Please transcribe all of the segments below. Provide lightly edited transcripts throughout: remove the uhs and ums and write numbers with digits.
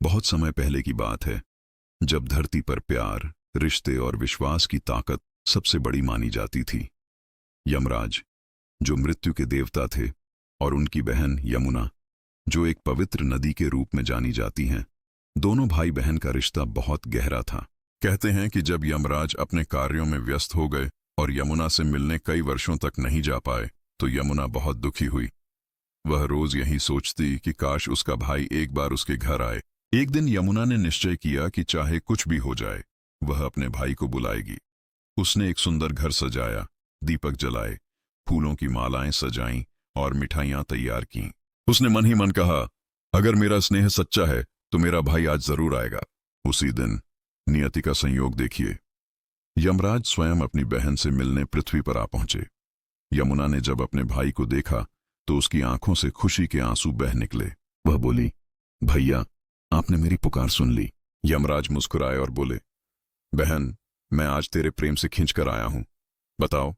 बहुत समय पहले की बात है, जब धरती पर प्यार, रिश्ते और विश्वास की ताकत सबसे बड़ी मानी जाती थी। यमराज, जो मृत्यु के देवता थे, और उनकी बहन यमुना, जो एक पवित्र नदी के रूप में जानी जाती हैं, दोनों भाई बहन का रिश्ता बहुत गहरा था। कहते हैं कि जब यमराज अपने कार्यों में व्यस्त हो गए और यमुना से मिलने कई वर्षों तक नहीं जा पाए, तो यमुना बहुत दुखी हुई। वह रोज यही सोचती कि काश उसका भाई एक बार उसके घर आए। एक दिन यमुना ने निश्चय किया कि चाहे कुछ भी हो जाए, वह अपने भाई को बुलाएगी। उसने एक सुंदर घर सजाया, दीपक जलाए, फूलों की मालाएं सजाईं और मिठाइयां तैयार कीं। उसने मन ही मन कहा, अगर मेरा स्नेह सच्चा है तो मेरा भाई आज जरूर आएगा। उसी दिन नियति का संयोग देखिए, यमराज स्वयं अपनी बहन से मिलने पृथ्वी पर आ पहुंचे। यमुना ने जब अपने भाई को देखा तो उसकी आंखों से खुशी के आंसू बह निकले। वह बोली, भैया, आपने मेरी पुकार सुन ली। यमराज मुस्कुराए और बोले, बहन, मैं आज तेरे प्रेम से खींचकर आया हूं। बताओ,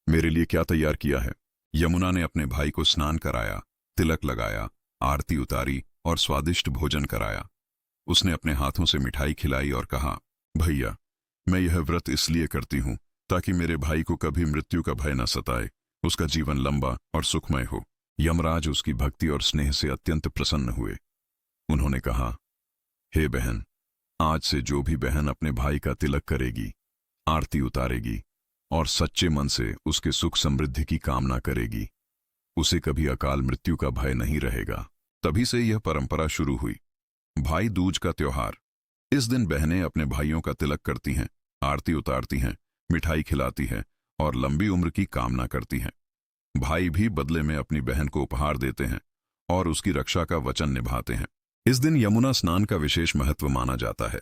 मेरे लिए क्या तैयार किया है। यमुना ने अपने भाई को स्नान कराया, तिलक लगाया, आरती उतारी और स्वादिष्ट भोजन कराया। उसने अपने हाथों से मिठाई खिलाई और कहा, भैया, मैं यह व्रत इसलिए करती हूं ताकि मेरे भाई को कभी मृत्यु का भय न सताए, उसका जीवन लंबा और सुखमय हो। यमराज उसकी भक्ति और स्नेह से अत्यंत प्रसन्न हुए। उन्होंने कहा, हे बहन, आज से जो भी बहन अपने भाई का तिलक करेगी, आरती उतारेगी और सच्चे मन से उसके सुख समृद्धि की कामना करेगी, उसे कभी अकाल मृत्यु का भय नहीं रहेगा। तभी से यह परंपरा शुरू हुई। भाई दूज का त्योहार। इस दिन बहनें अपने भाइयों का तिलक करती हैं, आरती उतारती हैं, मिठाई खिलाती हैं और लंबी उम्र की कामना करती हैं। भाई भी बदले में अपनी बहन को उपहार देते हैं और उसकी रक्षा का वचन निभाते हैं। इस दिन यमुना स्नान का विशेष महत्व माना जाता है।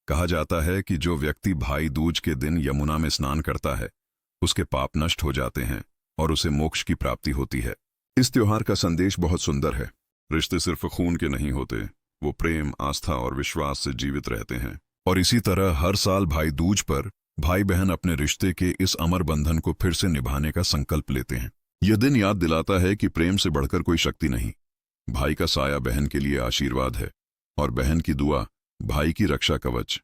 कहा जाता है कि जो व्यक्ति भाई दूज के दिन यमुना में स्नान करता है, उसके पाप नष्ट हो जाते हैं और उसे मोक्ष की प्राप्ति होती है। इस त्योहार का संदेश बहुत सुंदर है। रिश्ते सिर्फ खून के नहीं होते, वो प्रेम, आस्था और विश्वास से जीवित रहते हैं। और इसी तरह हर साल भाई दूज पर भाई बहन अपने रिश्ते के इस अमर बंधन को फिर से निभाने का संकल्प लेते हैं। यह दिन याद दिलाता है कि प्रेम से बढ़कर कोई शक्ति नहीं। भाई का साया बहन के लिए आशीर्वाद है और बहन की दुआ भाई की रक्षा कवच।